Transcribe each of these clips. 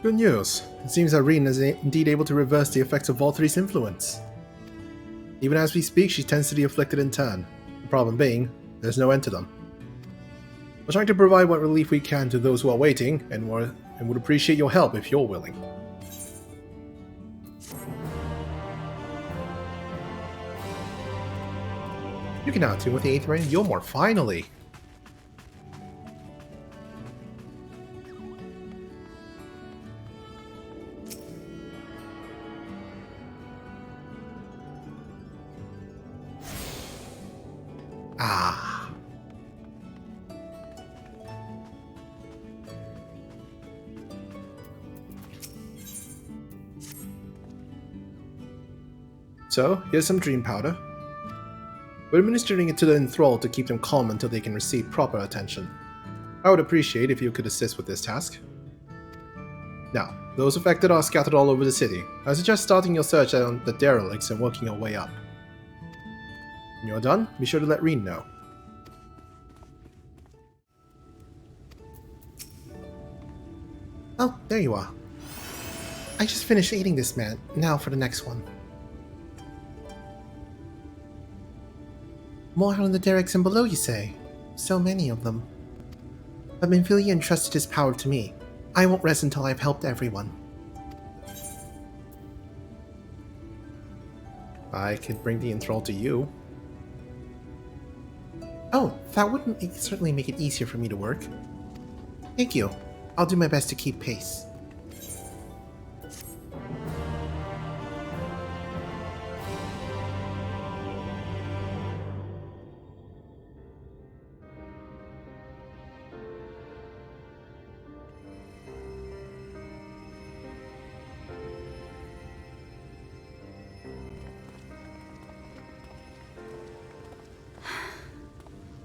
Good news. It seems that Rin is indeed able to reverse the effects of Vauthry's influence. Even as we speak, she tends to the afflicted in turn. The problem being, there's no end to them. We're trying to provide what relief we can to those who are waiting, and would appreciate your help if you're willing. You can now tune with the 8th rank Yomor, finally! Ah. So, here's some dream powder. We're administering it to the enthralled to keep them calm until they can receive proper attention. I would appreciate if you could assist with this task. Now, those affected are scattered all over the city. I suggest starting your search on the derelicts and working your way up. When you're done, be sure to let Rin know. Oh, there you are. I just finished eating this man. Now for the next one. More on the derricks and below, you say? So many of them. But Minfilia entrusted his power to me. I won't rest until I've helped everyone. I could bring the enthrall to you. Oh, that would certainly make it easier for me to work. Thank you. I'll do my best to keep pace.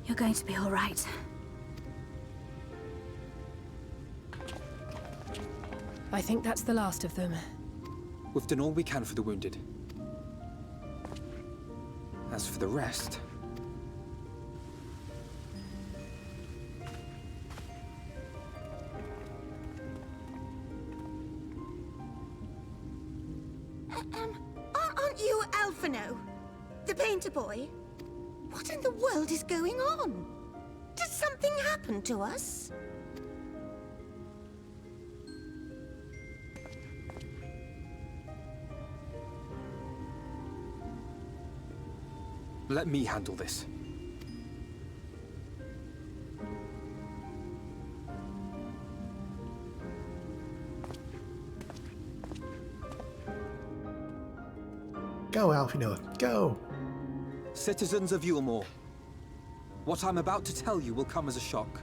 You're going to be all right. I think that's the last of them. We've done all we can for the wounded. As for the rest... Aren't you Alphino? The painter boy? What in the world is going on? Did something happen to us? Let me handle this. Go, Alphino, go! Citizens of Yulmore, what I'm about to tell you will come as a shock.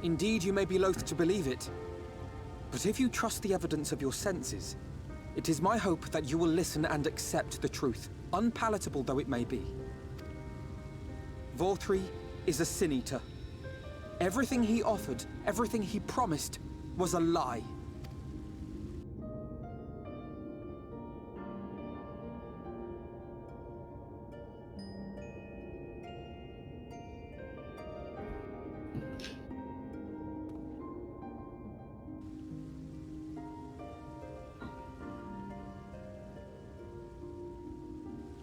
Indeed, you may be loath to believe it, but if you trust the evidence of your senses, it is my hope that you will listen and accept the truth, unpalatable though it may be. Vauthry is a sin-eater. Everything he offered, everything he promised, was a lie.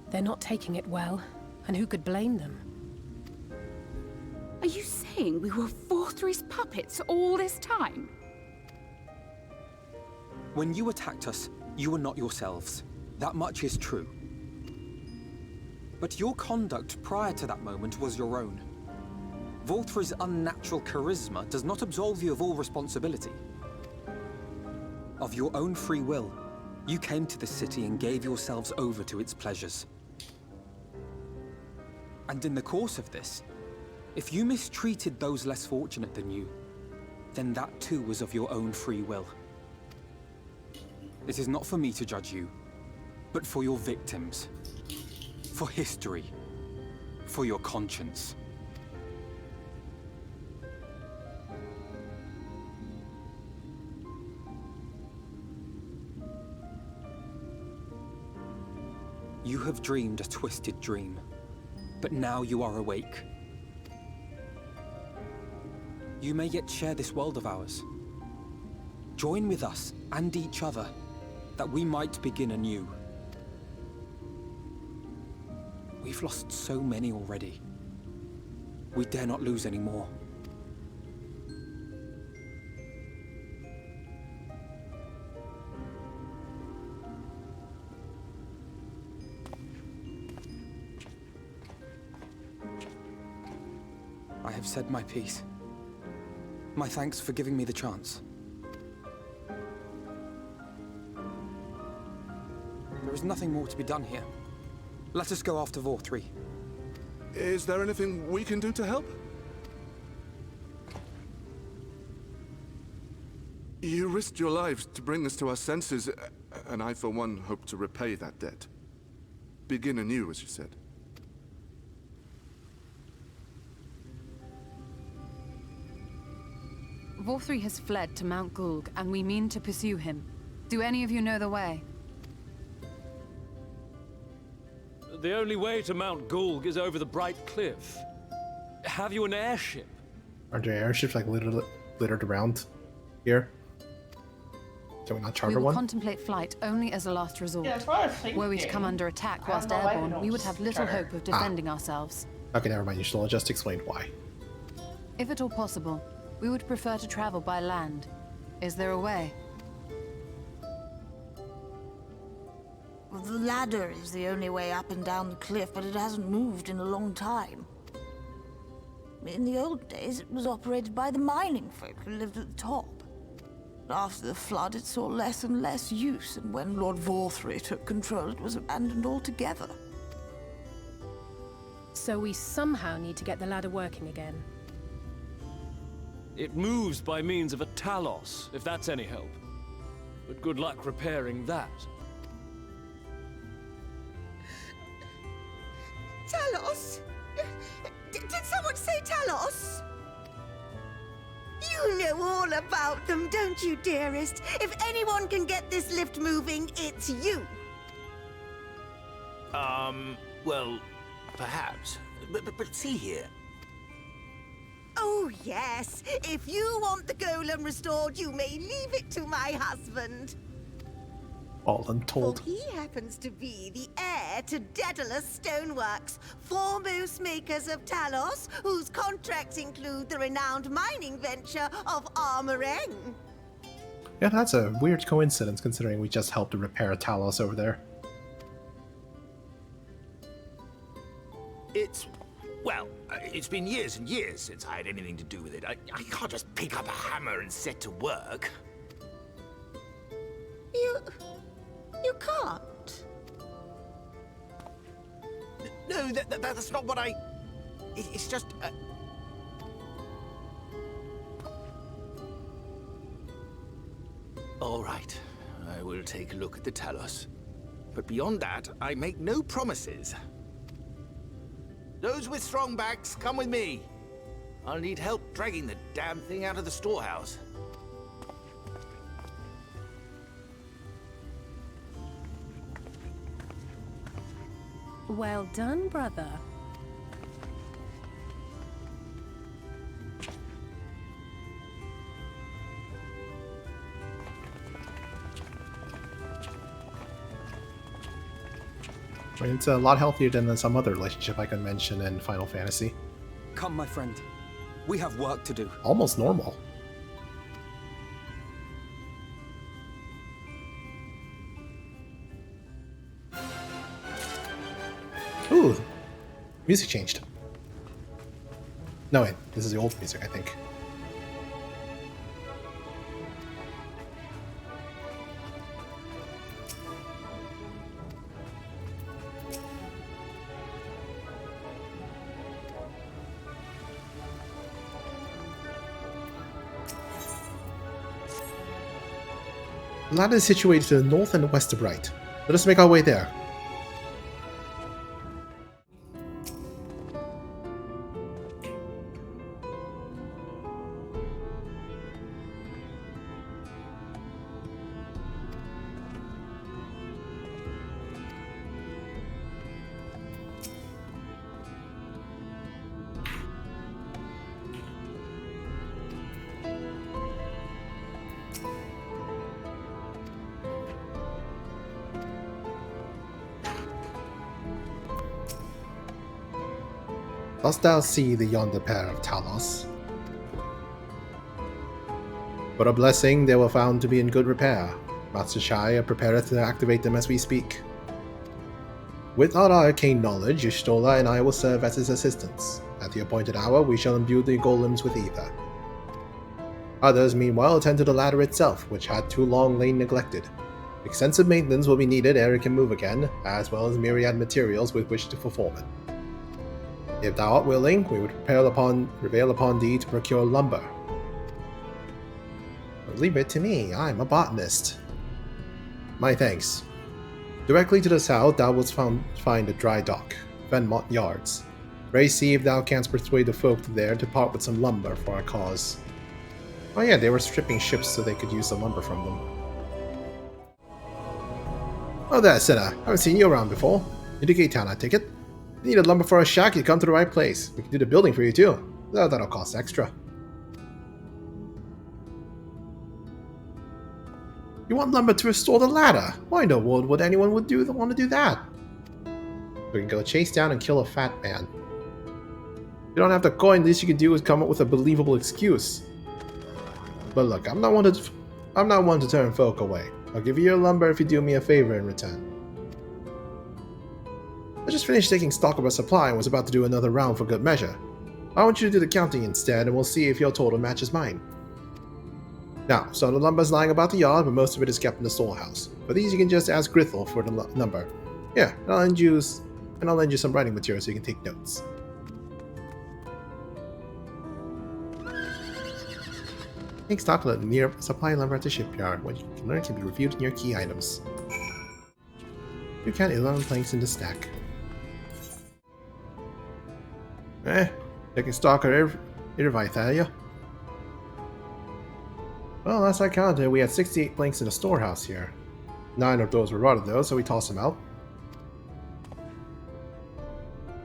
They're not taking it well, and who could blame them? Are you saying we were Vauthry's puppets all this time? When you attacked us, you were not yourselves. That much is true. But your conduct prior to that moment was your own. Vauthry's unnatural charisma does not absolve you of all responsibility. Of your own free will, you came to the city and gave yourselves over to its pleasures. And in the course of this, if you mistreated those less fortunate than you, then that too was of your own free will. It is not for me to judge you, but for your victims, for history, for your conscience. You have dreamed a twisted dream, but now you are awake. You may yet share this world of ours. Join with us and each other, that we might begin anew. We've lost so many already. We dare not lose any more. I have said my piece. My thanks for giving me the chance. There is nothing more to be done here. Let us go after Vauthry. Is there anything we can do to help? You risked your lives to bring us to our senses, and I, for one, hope to repay that debt. Begin anew, as you said. Vauthry has fled to Mount Gulg, and we mean to pursue him. Do any of you know the way? The only way to Mount Gulg is over the Bright Cliff. Have you an airship? Are there airships like littered around here? Can we not We charter will one? contemplate flight only as a last resort. Yeah, that's what I was thinking. Were we to come under attack whilst I don't know why we airborne, don't we would have little charter. hope of defending ourselves. Okay, never mind. You still just explained why. If at all possible, we would prefer to travel by land. Is there a way? Well, the ladder is the only way up and down the cliff, but it hasn't moved in a long time. In the old days, it was operated by the mining folk who lived at the top. But after the flood, it saw less and less use, and when Lord Vauthry took control, it was abandoned altogether. So we somehow need to get the ladder working again. It moves by means of a talos, if that's any help. But good luck repairing that. Talos? Did someone say Talos? You know all about them, don't you, dearest? If anyone can get this lift moving, it's you. Well, perhaps. But see here. Oh, yes. If you want the golem restored, you may leave it to my husband. All For untold. he happens to be the heir to Daedalus Stoneworks, foremost makers of Talos, whose contracts include the renowned mining venture of Armoreng. Yeah, that's a weird coincidence considering we just helped to repair a Talos over there. Well, it's been years and years since I had anything to do with it. I can't just pick up a hammer and set to work. You can't. No, that's not what I... It's just... All right, I will take a look at the Talos. But beyond that, I make no promises. Those with strong backs, come with me. I'll need help dragging the damn thing out of the storehouse. Well done, brother. I mean, it's a lot healthier than some other relationship I can mention in Final Fantasy. Come, my friend. We have work to do. Almost normal. Ooh, music changed. No, wait, this is the old music, I think. The ladder is situated to the north and west of Bright. Let us make our way there. Dost thou see the yonder pair of Talos? For a blessing, they were found to be in good repair. Master Shai prepareth to activate them as we speak. With our arcane knowledge, Y'shtola and I will serve as his assistants. At the appointed hour, we shall imbue the golems with ether. Others, meanwhile, attend to the ladder itself, which had too long lain neglected. Extensive maintenance will be needed ere it can move again, as well as myriad materials with which to perform it. If thou art willing, we would prevail upon thee to procure lumber. But leave it to me, I'm a botanist. My thanks. Directly to the south, thou wilt find a dry dock, Venmont Yards. Pray see if thou canst persuade the folk there to part with some lumber for our cause. Oh yeah, they were stripping ships so they could use the lumber from them. Oh there, Senna. I haven't seen you around before. You're to Gate Town, I take it. If you need a lumber for a shack, you come to the right place. We can do the building for you too. Though that'll cost extra. You want lumber to restore the ladder? Why in the world would anyone want to do that? We can go chase down and kill a fat man. You don't have the coin, the least you can do is come up with a believable excuse. But look, I'm not one to turn folk away. I'll give you your lumber if you do me a favor in return. I just finished taking stock of our supply and was about to do another round for good measure. I want you to do the counting instead, and we'll see if your total matches mine. Now, some of the lumber is lying about the yard, but most of it is kept in the storehouse. For these, you can just ask Grithel for the number. Yeah, and I'll lend you some writing material so you can take notes. Take stock of the near supply lumber at the shipyard. What you can learn can be reviewed in your key items. You count 11 planks in the stack. Taking stock of Vauthry. Well, last I counted, we had 68 planks in the storehouse here. 9 of those were rotted though, so we tossed them out.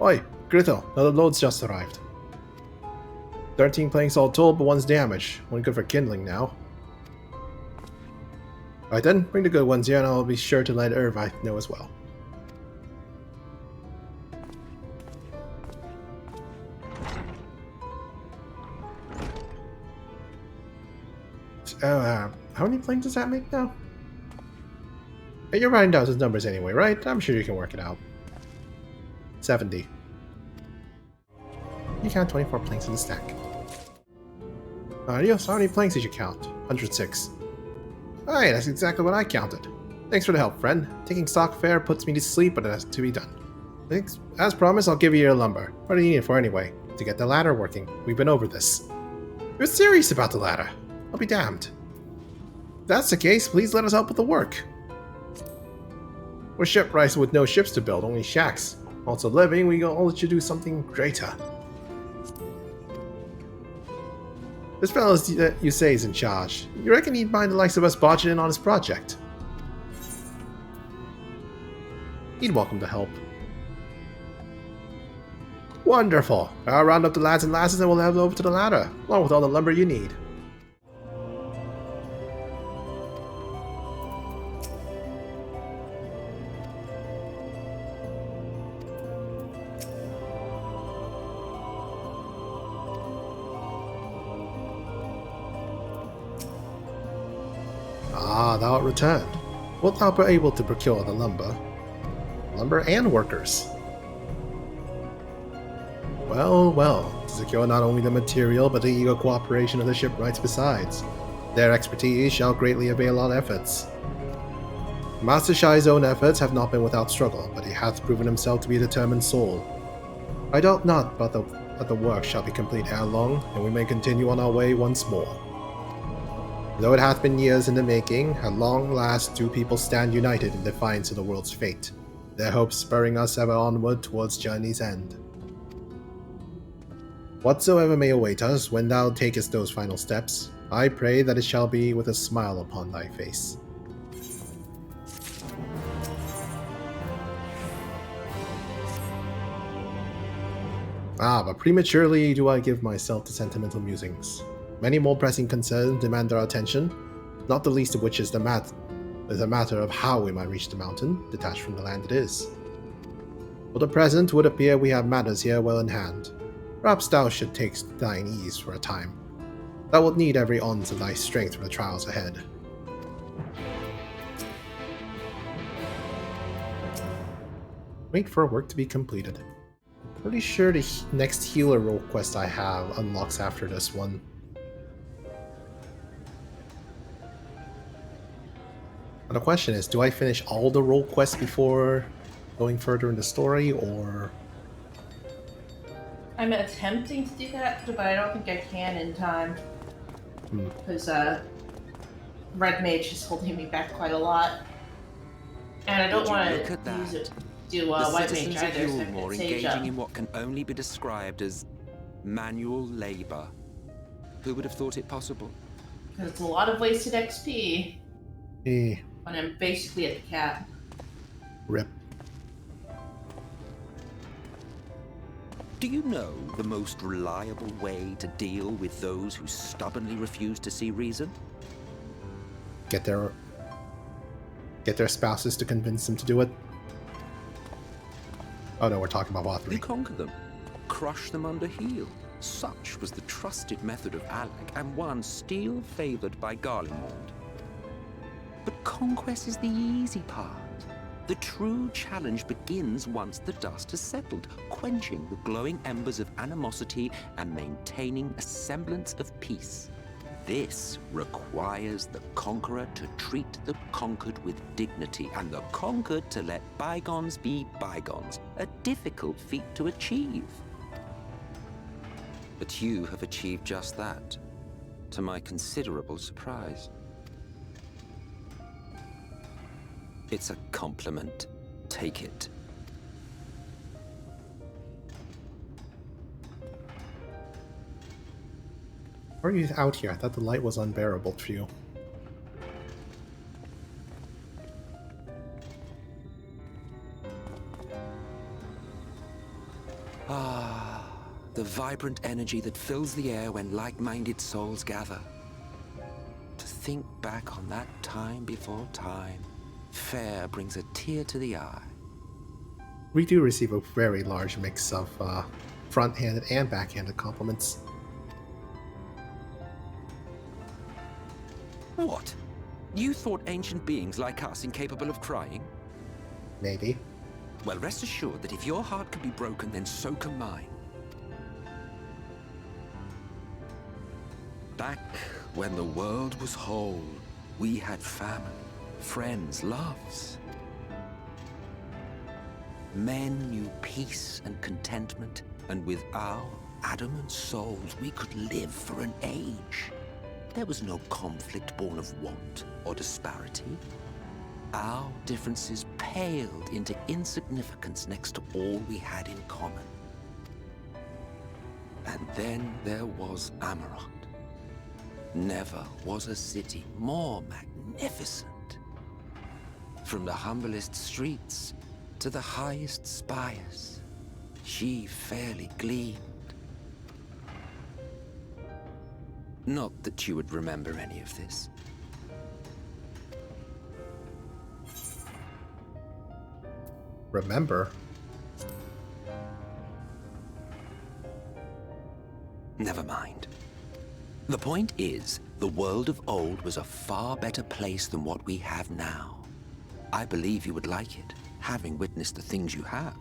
Oi, Grithel, another load's just arrived. 13 planks all told, but one's damaged. One good for kindling now. Alright then, bring the good ones here and I'll be sure to let Irvi know as well. How many planks does that make now? Hey, you're writing down his numbers anyway, right? I'm sure you can work it out. 70. You count 24 planks in the stack. Adios, how many planks did you count? 106. Alright, that's exactly what I counted. Thanks for the help, friend. Taking stock fair puts me to sleep, but it has to be done. Thanks. As promised, I'll give you your lumber. What do you need it for anyway? To get the ladder working. We've been over this. You're serious about the ladder? I'll be damned. If that's the case, please let us help with the work. We're shipwrights with no ships to build, only shacks. Also living, we'll let you do something greater. This fellow you say is in charge. You reckon he'd mind the likes of us barging in on his project? He'd welcome the help. Wonderful! I'll round up the lads and lasses and we'll head over to the ladder, along with all the lumber you need. Ah, thou art returned. Wilt thou be able to procure the lumber? Lumber and workers. Well, well, to secure not only the material, but the eager cooperation of the shipwrights besides. Their expertise shall greatly avail our efforts. Master Shai's own efforts have not been without struggle, but he hath proven himself to be a determined soul. I doubt not but that the work shall be complete ere long, and we may continue on our way once more. Though it hath been years in the making, at long last do people stand united in defiance of the world's fate, their hopes spurring us ever onward towards journey's end. Whatsoever may await us when thou takest those final steps, I pray that it shall be with a smile upon thy face. Ah, but prematurely do I give myself to sentimental musings. Many more pressing concerns demand our attention, not the least of which is a matter of how we might reach the mountain, detached from the land it is. For the present, it would appear we have matters here well in hand. Perhaps thou should take thine ease for a time. Thou wilt need every ounce of thy strength for the trials ahead. Wait for work to be completed. I'm pretty sure the next healer role quest I have unlocks after this one. And the question is, do I finish all the role quests before going further in the story, or... I'm attempting to do that, but I don't think I can in time. Because Red Mage is holding me back quite a lot. And I don't want to use it to do White Mage either, so I can engaging in what can only be described as manual labor. Who would have thought it possible? Because it's a lot of wasted XP. Eh. When I'm basically at the cap. Rip. Do you know the most reliable way to deal with those who stubbornly refuse to see reason? Get their spouses to convince them to do it. Oh no, we're talking about Vauthry. You conquer them, crush them under heel. Such was the trusted method of Alec, and one still favored by Garlemald. But conquest is the easy part. The true challenge begins once the dust has settled, quenching the glowing embers of animosity and maintaining a semblance of peace. This requires the conqueror to treat the conquered with dignity, and the conquered to let bygones be bygones, a difficult feat to achieve. But you have achieved just that, to my considerable surprise. It's a compliment. Take it. Why are you out here? I thought the light was unbearable for you. Ah, the vibrant energy that fills the air when like-minded souls gather. To think back on that time before time, fair brings a tear to the eye. We do receive a very large mix of front-handed and back-handed compliments. What? You thought ancient beings like us incapable of crying? Maybe. Well, rest assured that if your heart can be broken, then so can mine. Back when the world was whole, we had family, friends, loves. Men knew peace and contentment, and with our adamant souls, we could live for an age. There was no conflict born of want or disparity. Our differences paled into insignificance next to all we had in common. And then there was Amarok. Never was a city more magnificent. From the humblest streets to the highest spires, she fairly gleamed. Not that you would remember any of this. Remember? Never mind. The point is, the world of old was a far better place than what we have now. I believe you would like it, having witnessed the things you have.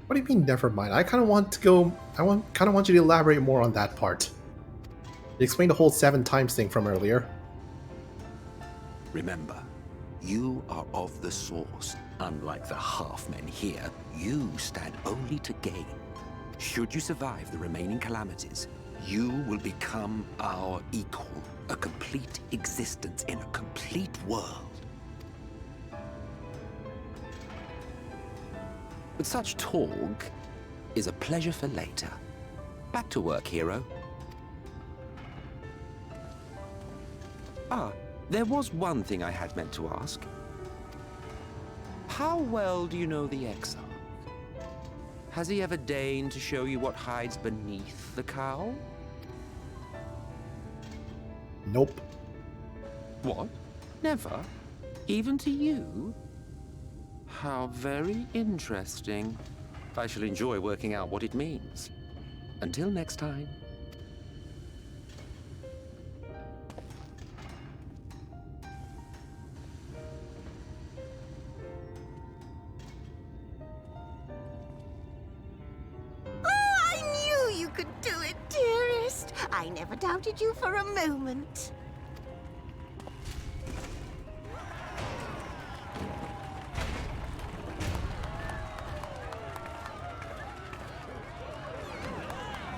What do you mean, never mind? I kind of want to go... kind of want you to elaborate more on that part. You explained the whole 7 times thing from earlier. Remember, you are of the source. Unlike the half-men here, you stand only to gain. Should you survive the remaining calamities, you will become our equal, a complete existence in a complete world. But such talk is a pleasure for later. Back to work, hero. Ah, there was one thing I had meant to ask. How well do you know the XIV? Has he ever deigned to show you what hides beneath the cowl? Nope. What? Never? Even to you? How very interesting. I shall enjoy working out what it means. Until next time. I knew you could do it, dearest. I never doubted you for a moment.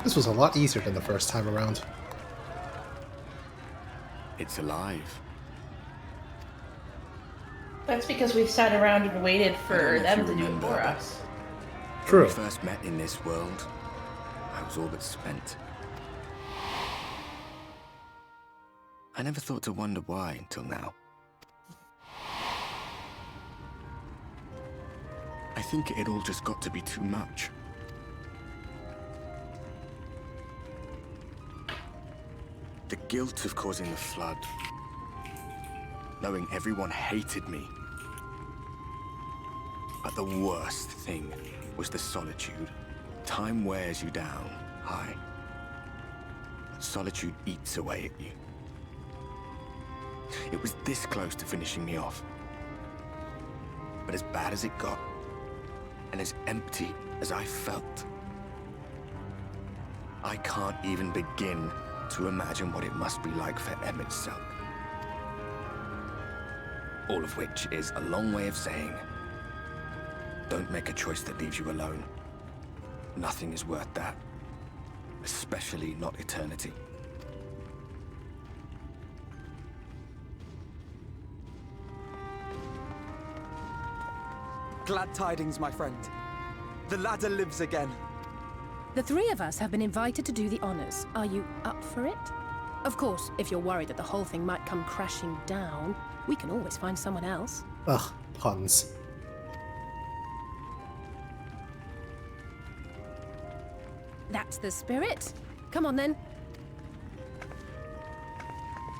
This was a lot easier than the first time around. It's alive. That's because we sat around and waited for them to do it for us. True. When we first met in this world, I was all but spent. I never thought to wonder why until now. I think it all just got to be too much. The guilt of causing the flood. Knowing everyone hated me. But the worst thing was the solitude. Time wears you down, aye. Solitude eats away at you. It was this close to finishing me off. But as bad as it got, and as empty as I felt, I can't even begin to imagine what it must be like for Em itself. All of which is a long way of saying, don't make a choice that leaves you alone. Nothing is worth that. Especially not eternity. Glad tidings, my friend. The ladder lives again. The three of us have been invited to do the honors. Are you up for it? Of course, if you're worried that the whole thing might come crashing down, we can always find someone else. Ugh, puns. That's the spirit. Come on then.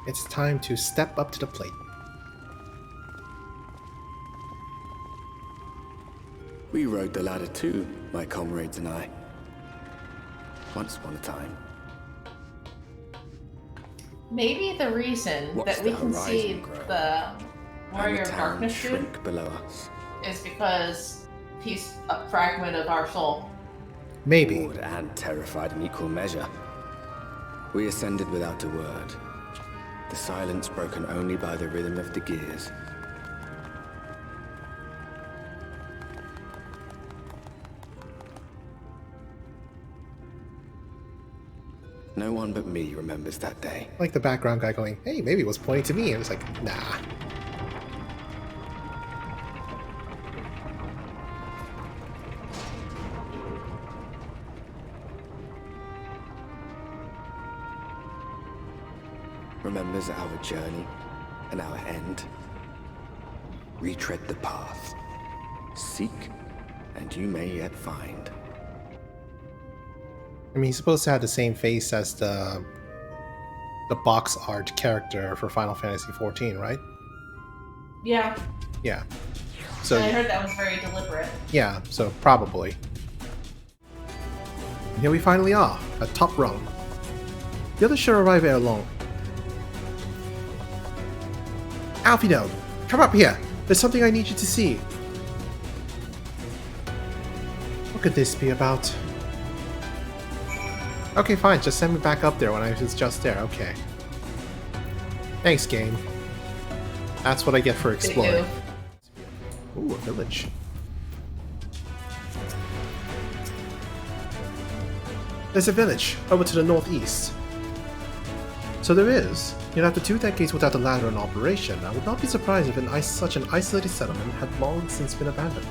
It's time to step up to the plate. We rode the ladder too, my comrades and I. Once upon a time. Maybe the reason Watch that we the can see horizon grow, the Warrior and of the town Darkness dude shrink below us. is because he's a fragment of our soul. Maybe. Awed and terrified in equal measure. We ascended without a word. The silence broken only by the rhythm of the gears. No one but me remembers that day. Like the background guy going, hey, maybe it was pointing to me. And it's like, nah. Remembers our journey and our end. Retread the path. Seek, and you may yet find. I mean, he's supposed to have the same face as the box art character for Final Fantasy XIV, right? Yeah. Yeah. So I heard that was very deliberate. yeah, so probably. And here we finally are, at top rung. The others should arrive ere long. Alfino, come up here. There's something I need you to see. What could this be about? Okay, fine. Just send me back up there when I was just there. Okay. Thanks, game. That's what I get for exploring. Ooh, a village. There's a village over to the northeast. So there is. Yet after 2 decades without the ladder in operation, I would not be surprised if such an isolated settlement had long since been abandoned.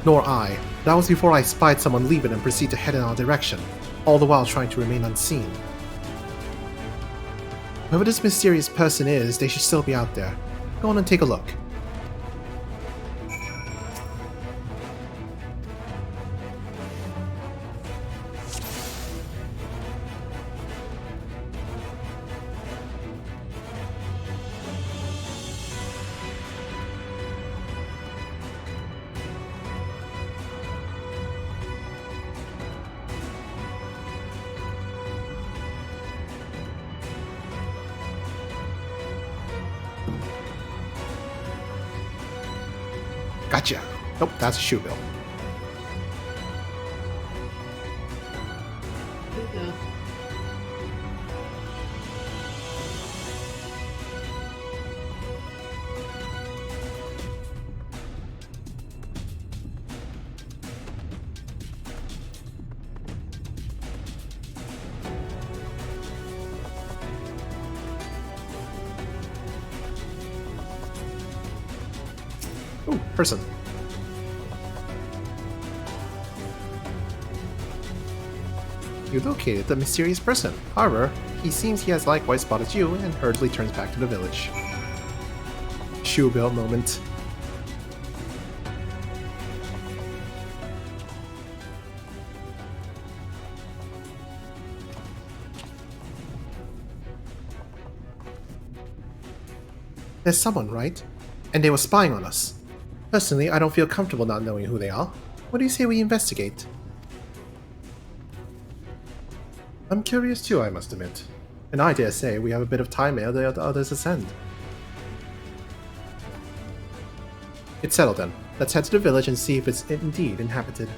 Nor I. That was before I spied someone leave it and proceed to head in our direction, all the while trying to remain unseen. Whoever this mysterious person is, they should still be out there. Go on and take a look. Gotcha! Nope, that's a shoe bill. Ooh, person. You located the mysterious person. However, he seems he has likewise spotted you and hurriedly turns back to the village. Shoe bill moment. There's someone, right? And they were spying on us. Personally, I don't feel comfortable not knowing who they are. What do you say we investigate? I'm curious too, I must admit. And I dare say we have a bit of time ere the others ascend. It's settled then. Let's head to the village and see if it's indeed inhabited.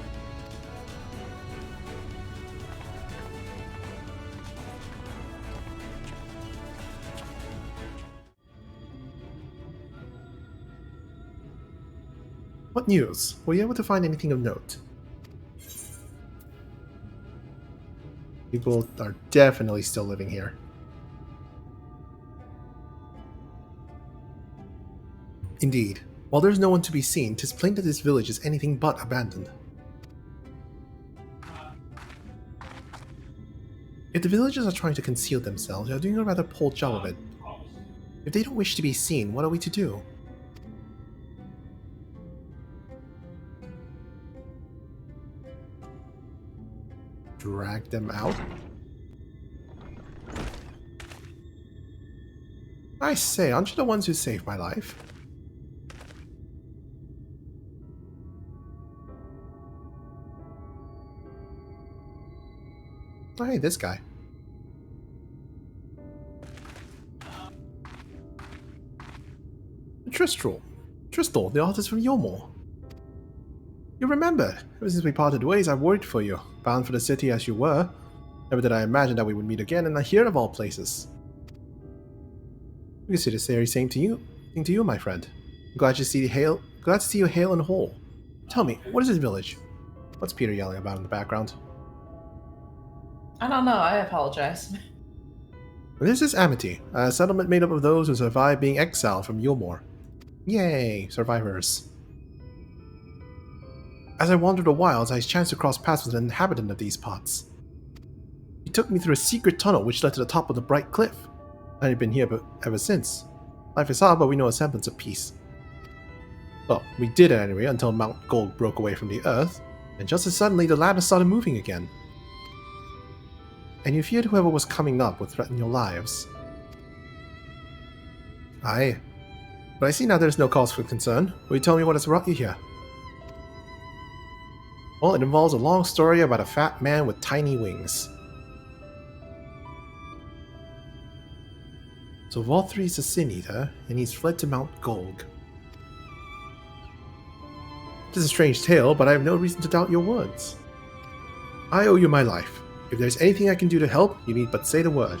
What news? Were you able to find anything of note? People are definitely still living here. Indeed. While there's no one to be seen, 'tis plain that this village is anything but abandoned. If the villagers are trying to conceal themselves, they are doing a rather poor job of it. If they don't wish to be seen, what are we to do? Drag them out? I say, aren't you the ones who saved my life? Oh, hey, this guy. Tristal, the artist from Yomor. You remember, ever since we parted ways, I worried for you, bound for the city as you were. Never did I imagine that we would meet again, and here of all places. We can see the very same to you, my friend. I'm glad to see you hale and whole. Tell me, what is this village? What's Peter yelling about in the background? I don't know, I apologize. This is Amity, a settlement made up of those who survived being exiled from Yomor. Yay, survivors. As I wandered the wilds, I chanced to cross paths with an inhabitant of these parts. He took me through a secret tunnel which led to the top of the bright cliff. I had been here ever since. Life is hard, but we know a semblance of peace. Well, we did it anyway, until Mount Gold broke away from the earth, and just as suddenly the ladder started moving again. And you feared whoever was coming up would threaten your lives. Aye. But I see now there's no cause for concern. Will you tell me what has brought you here? Well, it involves a long story about a fat man with tiny wings. So Vauthry is a sin eater, and he's fled to Mount Gold. It is a strange tale, but I have no reason to doubt your words. I owe you my life. If there's anything I can do to help, you need but say the word.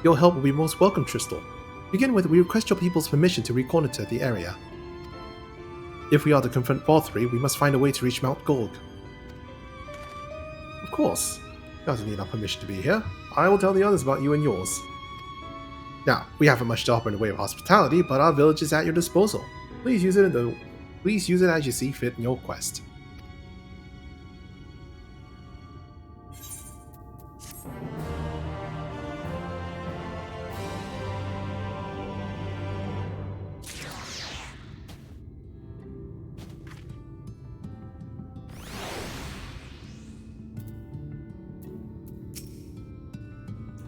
Your help will be most welcome, Tristal. To begin with, we request your people's permission to reconnoiter the area. If we are to confront Vauthry, we must find a way to reach Mount Gold. Of course. You don't need our permission to be here. I will tell the others about you and yours. Now, we haven't much to offer in the way of hospitality, but our village is at your disposal. Please use it as you see fit in your quest.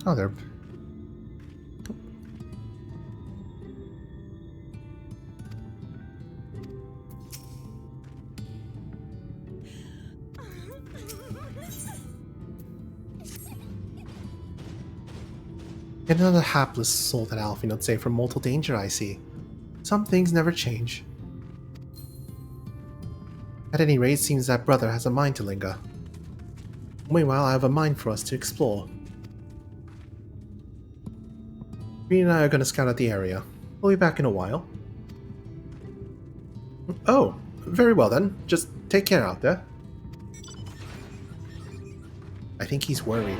Oh, they're... Yet another hapless soul that Alfie not saved from mortal danger, I see. Some things never change. At any rate, it seems that brother has a mind to linger. Meanwhile, I have a mind for us to explore. Green and I are going to scout out the area. We'll be back in a while. Oh, very well then. Just take care out there. I think he's worried.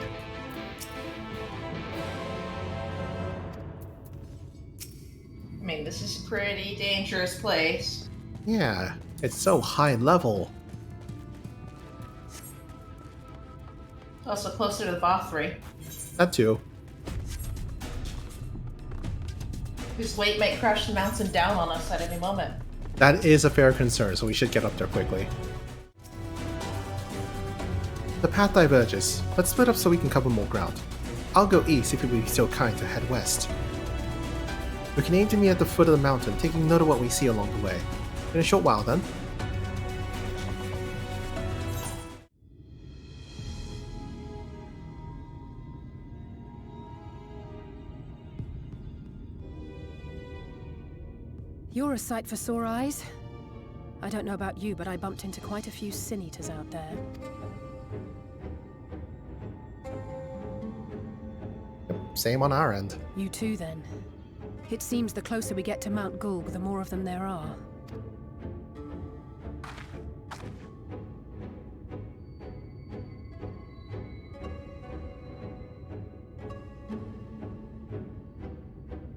I mean, this is a pretty dangerous place. Yeah, it's so high level. Also closer to Vauthry, That too. whose weight might crash the mountain down on us at any moment. That is a fair concern, so we should get up there quickly. The path diverges. Let's split up so we can cover more ground. I'll go east if you would be so kind to head west. We can aim to meet at the foot of the mountain, taking note of what we see along the way. In a short while then. You're a sight for sore eyes. I don't know about you, but I bumped into quite a few sin eaters out there. Same on our end. You too, then. It seems the closer we get to Mount Gulg, the more of them there are.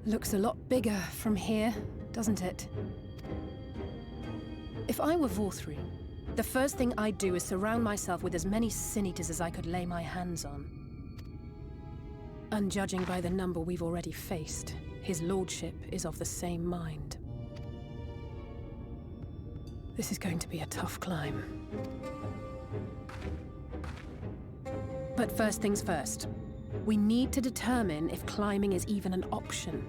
Looks a lot bigger from here, doesn't it? If I were Vauthry, the first thing I'd do is surround myself with as many sin-eaters as I could lay my hands on. And judging by the number we've already faced, his lordship is of the same mind. This is going to be a tough climb. But first things first. We need to determine if climbing is even an option.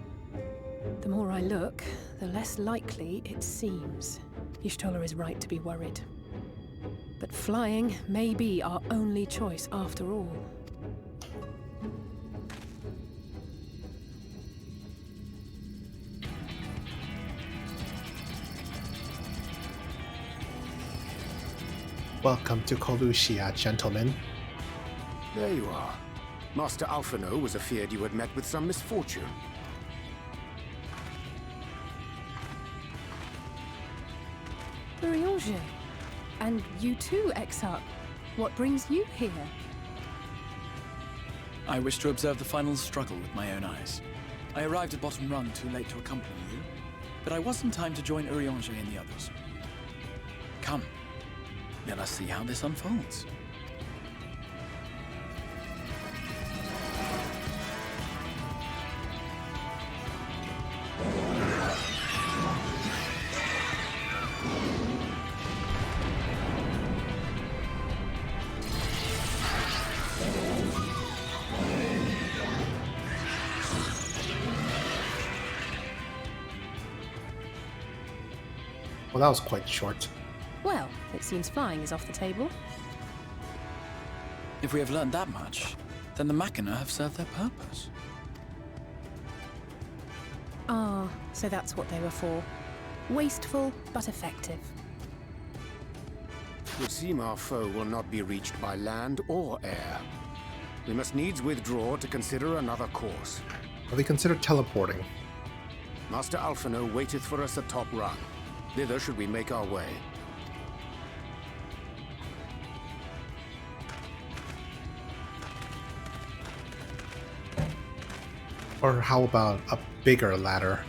The more I look, the less likely it seems. Y'shtola is right to be worried. But flying may be our only choice after all. Welcome to Colusia, gentlemen. There you are. Master Alphino was afeard you had met with some misfortune. Urianger. And you too, XIV. What brings you here? I wish to observe the final struggle with my own eyes. I arrived at Bottom Rung too late to accompany you, but I was in time to join Urianger and the others. Come, let us see how this unfolds. Well, that was quite short. Well, it seems flying is off the table. If we have learned that much, then the Machina have served their purpose. Ah, so that's what they were for. Wasteful, but effective. It would seem our foe will not be reached by land or air. We must needs withdraw to consider another course. Or they consider teleporting. Master Alphino waiteth for us at Top Rung. Thither should we make our way. Or how about a bigger ladder?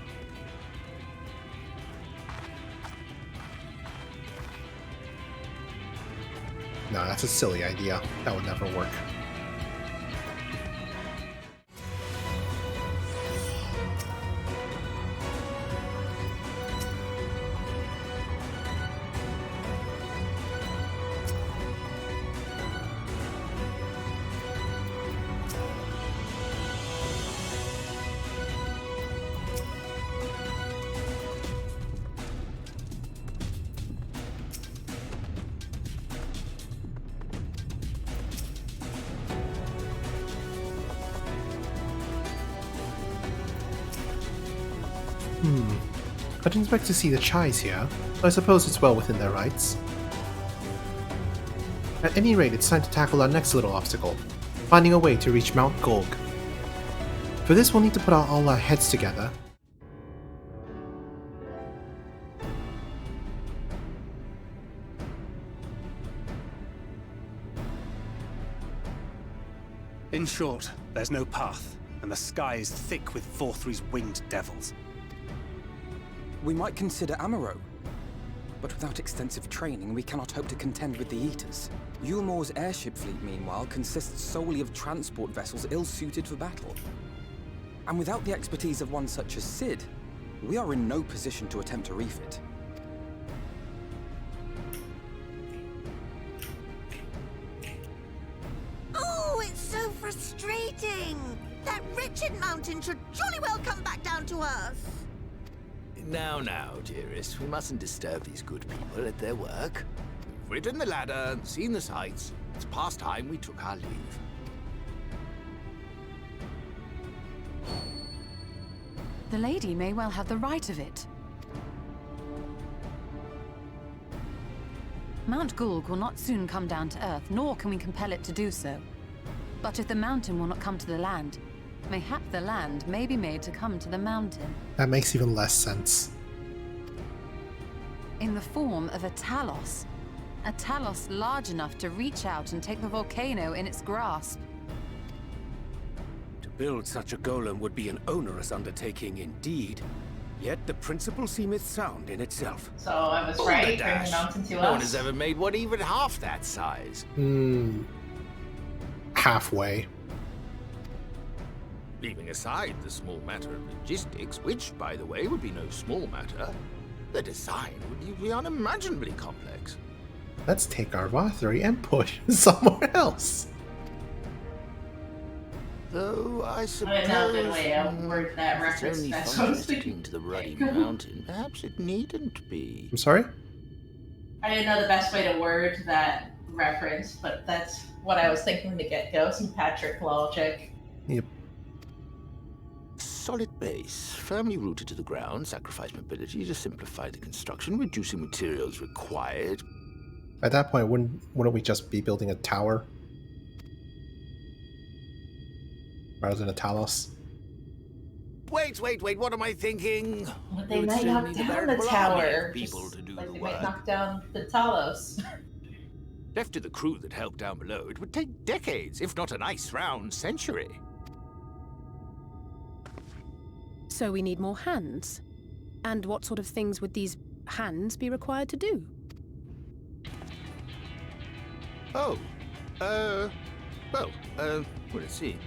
No, that's a silly idea. That would never work. I didn't expect to see the Chais here, but I suppose it's well within their rights. At any rate, it's time to tackle our next little obstacle, finding a way to reach Mount Gulg. For this, we'll need to put all our heads together. In short, there's no path, and the sky is thick with Vauthry's winged devils. We might consider Amaro, but without extensive training, we cannot hope to contend with the Eaters. Yulmore's airship fleet, meanwhile, consists solely of transport vessels ill-suited for battle. And without the expertise of one such as Cid, we are in no position to attempt to refit. Oh, it's so frustrating! That wretched mountain should jolly well come back down to earth! Now, dearest, we mustn't disturb these good people at their work. We've ridden the ladder and seen the sights. It's past time we took our leave. The lady may well have the right of it. Mount Gulg will not soon come down to Earth, nor can we compel it to do so. But if the mountain will not come to the land, mayhap the land may be made to come to the mountain. That makes even less sense. In the form of a Talos. A Talos large enough to reach out and take the volcano in its grasp. To build such a golem would be an onerous undertaking indeed. Yet the principle seemeth sound in itself. So I was right, bring the mountain to us. No one has ever made one even half that size. Halfway. Leaving aside the small matter of logistics, which, by the way, would be no small matter, the design would be unimaginably complex. Let's take our Vauthry and push somewhere else. Though I suppose... I know a good way to word that reference. Only That's what I was sticking to the ruddy mountain. Perhaps it needn't be. I'm sorry? I didn't know the best way to word that reference, but that's what I was thinking to get-go. Some Patrick logic. Yep. Solid base, firmly rooted to the ground, sacrifice mobility to simplify the construction, reducing materials required. At that point, wouldn't we just be building a tower? Rather than a Talos? Wait, what am I thinking? Well, they might knock down the tower. People to do the work. Might knock down the Talos. Left to the crew that helped down below, it would take decades, if not a nice round century. So we need more hands. And what sort of things would these hands be required to do? Let's see.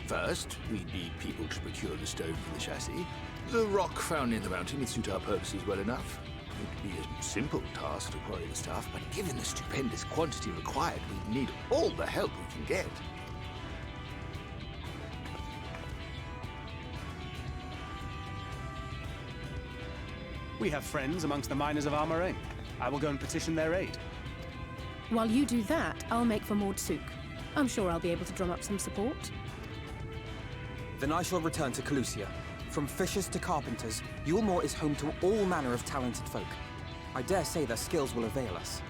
First, we'd need people to procure the stone for the chassis. The rock found in the mountain would suit our purposes well enough. It would be a simple task to quarry the stuff, but given the stupendous quantity required, we'd need all the help we can get. We have friends amongst the miners of Armoring. I will go and petition their aid. While you do that, I'll make for Mordsuk. I'm sure I'll be able to drum up some support. Then I shall return to Calusia. From fishers to carpenters, Yulmore is home to all manner of talented folk. I dare say their skills will avail us.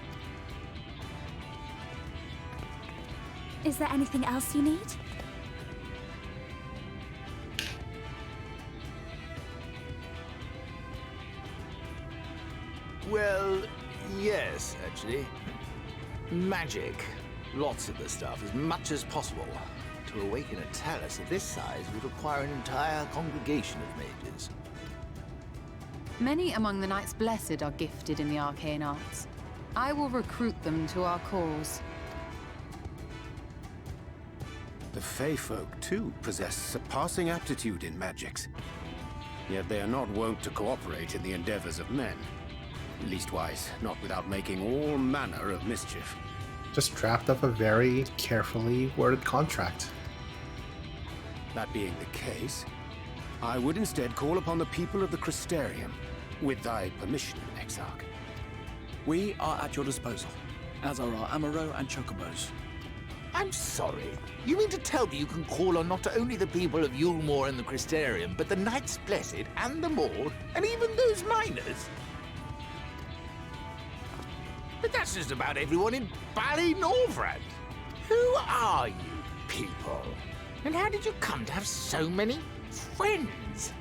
Is there anything else you need? Well, yes, actually. Magic. Lots of the stuff, as much as possible. To awaken a Talos of this size would require an entire congregation of mages. Many among the Knights Blessed are gifted in the arcane arts. I will recruit them to our cause. The Fey folk, too, possess surpassing aptitude in magics. Yet they are not wont to cooperate in the endeavors of men. Leastwise, not without making all manner of mischief. Just draft up a very carefully worded contract. That being the case, I would instead call upon the people of the Crystarium, with thy permission, Exarch. We are at your disposal, as are our Amaro and Chocobos. I'm sorry. You mean to tell me you can call on not only the people of Yulmore and the Crystarium, but the Knights Blessed and the Maul, and even those miners? But that's just about everyone in Ballynorvrand. Who are you people? And how did you come to have so many friends?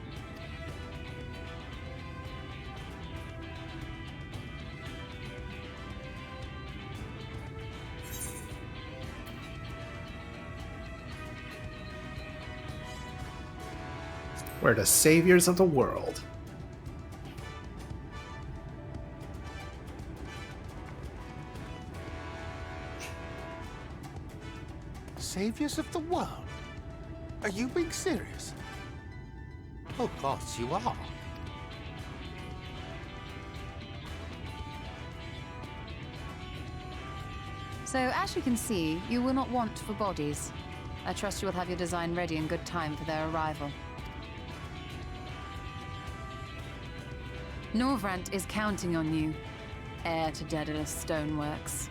We're the saviors of the world. Saviors of the world? Are you being serious? Of course you are. So, as you can see, you will not want for bodies. I trust you will have your design ready in good time for their arrival. Norvrant is counting on you, heir to Daedalus Stoneworks.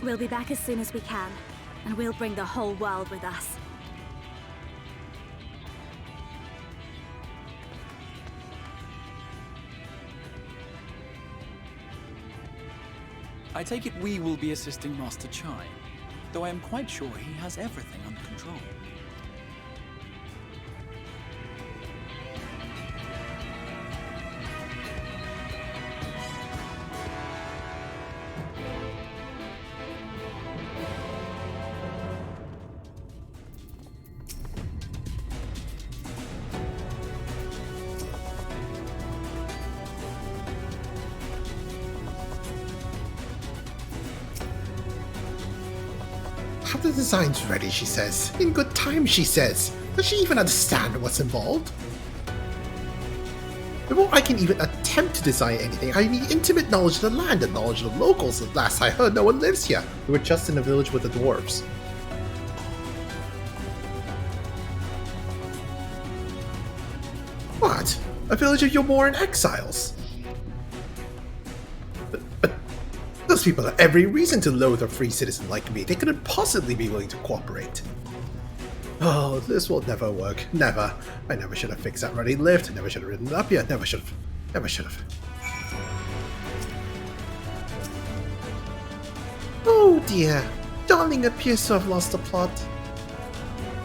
We'll be back as soon as we can, and we'll bring the whole world with us. I take it we will be assisting Master Chai, though I am quite sure he has everything under control. Have the designs ready, she says. In good time, she says. Does she even understand what's involved? Before I can even attempt to design anything, I need intimate knowledge of the land and knowledge of the locals. At last I heard no one lives here. We were just in a village with the dwarves. What? A village of Yomoran exiles? But those people have every reason to loathe a free citizen like me. They couldn't possibly be willing to cooperate. Oh, this will never work. Never. I never should have fixed that ruddy lift. I never should have ridden it up here. Never should have. Never should have. Oh dear. Darling appears to have lost the plot.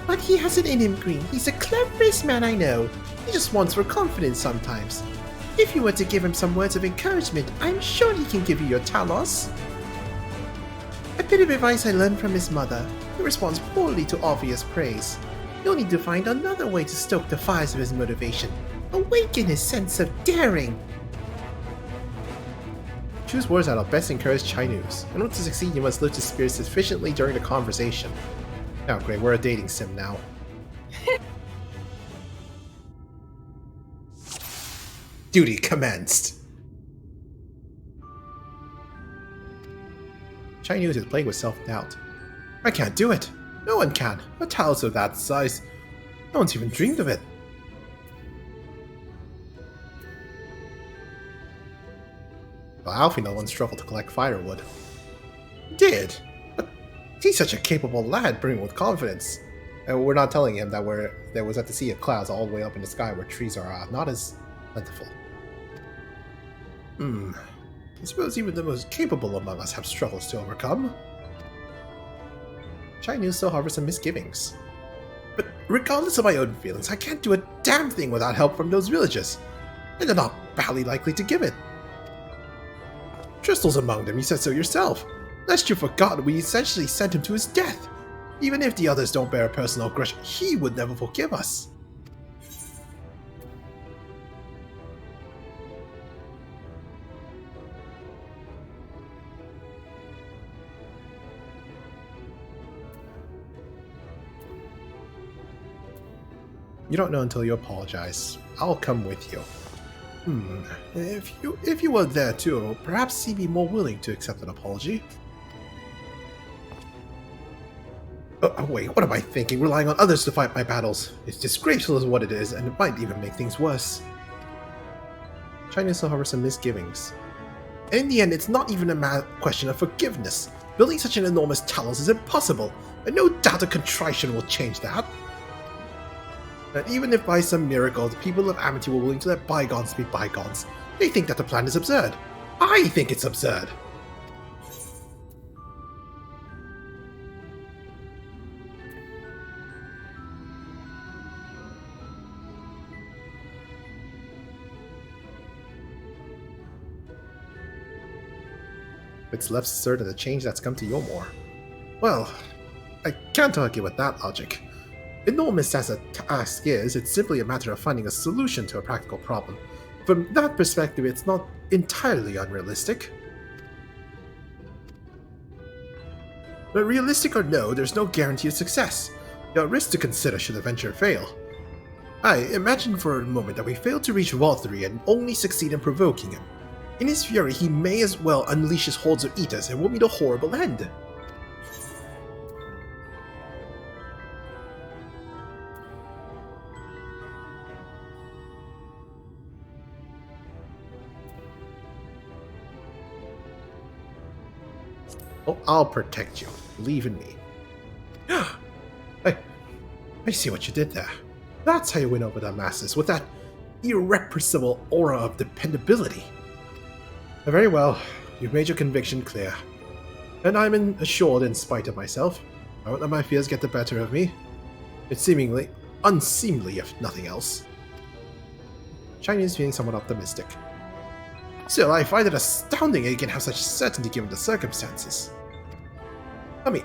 But he has it in him, Green. He's the cleverest man I know. He just wants for confidence sometimes. If you were to give him some words of encouragement, I'm sure he can give you your Talos. A bit of advice I learned from his mother. He responds poorly to obvious praise. You'll need to find another way to stoke the fires of his motivation. Awaken his sense of daring. Choose words that'll best encourage Chinese. In order to succeed, you must lift his spirits sufficiently during the conversation. Oh great, we're a dating sim now. Duty commenced. Chinese is plagued with self-doubt. I can't do it. No one can. A talus of that size. No one's even dreamed of it. Well, Alfie no one struggled to collect firewood. Did. But he's such a capable lad, brimming with confidence. And we're not telling him that there was at the sea of clouds all the way up in the sky where trees are not as plentiful. I suppose even the most capable among us have struggles to overcome. Chinese still harbors some misgivings. But regardless of my own feelings, I can't do a damn thing without help from those villagers. And they're not badly likely to give it. Tristel's among them, you said so yourself. Lest you've forgotten, we essentially sent him to his death. Even if the others don't bear a personal grudge, he would never forgive us. You don't know until you apologize. I'll come with you. If you were there too, perhaps he'd be more willing to accept an apology. Oh wait, what am I thinking? Relying on others to fight my battles. It's disgraceful as what it is, and it might even make things worse. Chinese still harbors some misgivings. In the end, it's not even a question of forgiveness. Building such an enormous talus is impossible, and no doubt a contrition will change that. And even if by some miracle the people of Amity were willing to let bygones be bygones, they think that the plan is absurd. I think it's absurd! It's less absurd than the change that's come to Yomor. Well, I can't argue with that logic. Enormous as a task is, it's simply a matter of finding a solution to a practical problem. From that perspective, it's not entirely unrealistic. But realistic or no, there's no guarantee of success. There are risks to consider should the venture fail. Imagine for a moment that we fail to reach Vauthry and only succeed in provoking him. In his fury, he may as well unleash his hordes of eaters and will meet a horrible end. Oh, I'll protect you. Believe in me. I see what you did there. That's how you win over the masses, with that irrepressible aura of dependability. Very well, you've made your conviction clear. And I'm assured in spite of myself. I won't let my fears get the better of me. It's seemingly unseemly, if nothing else. Shiny is feeling somewhat optimistic. Still, I find it astounding that you can have such certainty given the circumstances. I mean,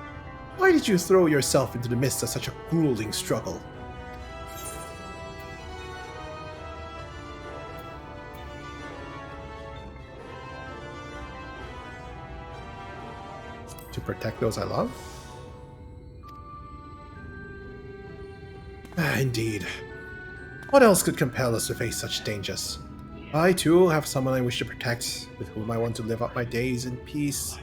why did you throw yourself into the midst of such a grueling struggle? To protect those I love? Indeed. What else could compel us to face such dangers? I, too, have someone I wish to protect, with whom I want to live out my days in peace.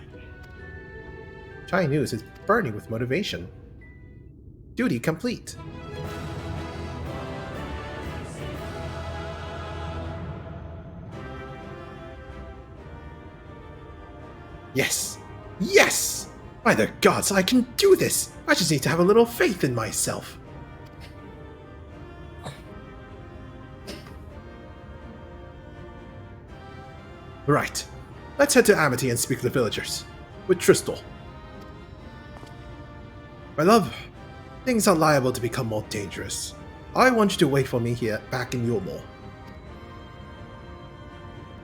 Shiny News is burning with motivation. Duty complete. Yes! Yes! By the gods, I can do this! I just need to have a little faith in myself. Right. Let's head to Amity and speak to the villagers. With Tristal. My love, things are liable to become more dangerous. I want you to wait for me here, back in Yomor.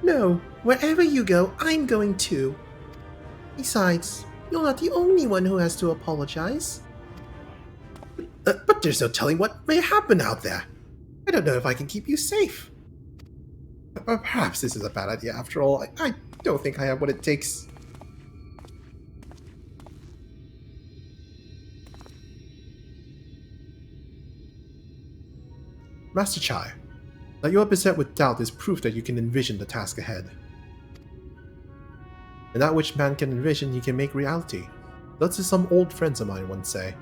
No, wherever you go, I'm going too. Besides, you're not the only one who has to apologize. But there's no telling what may happen out there. I don't know if I can keep you safe. Perhaps this is a bad idea after all. I don't think I have what it takes. Master Chai, that you are beset with doubt is proof that you can envision the task ahead. And that which man can envision, he can make reality. That's as some old friends of mine once say.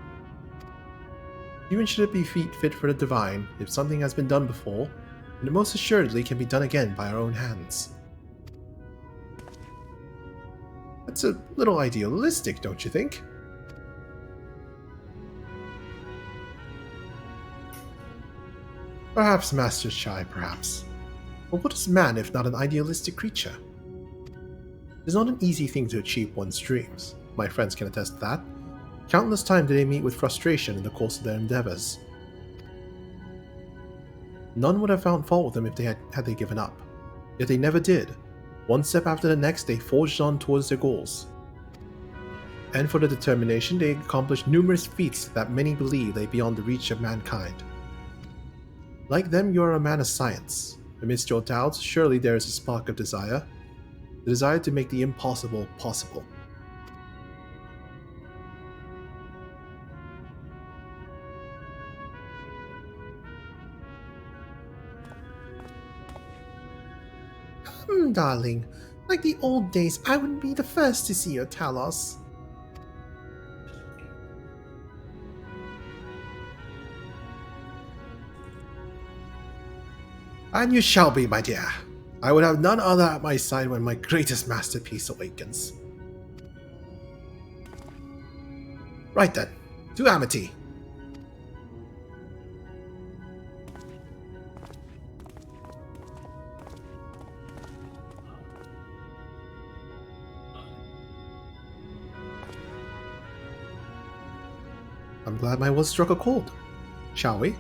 Even should it be fit for the divine, if something has been done before, then it most assuredly can be done again by our own hands. That's a little idealistic, don't you think? Perhaps, Master Chai, perhaps. But what is man if not an idealistic creature? It is not an easy thing to achieve one's dreams. My friends can attest to that. Countless times do they meet with frustration in the course of their endeavors. None would have found fault with them if they had they given up. Yet they never did. One step after the next, they forged on towards their goals. And for the determination, they accomplished numerous feats that many believe lay beyond the reach of mankind. Like them, you are a man of science. Amidst your doubts, surely there is a spark of desire. The desire to make the impossible possible. Darling. Like the old days, I would be the first to see your Talos. And you shall be, my dear. I would have none other at my side when my greatest masterpiece awakens. Right then, to Amity. glad my will struck a chord. Shall we?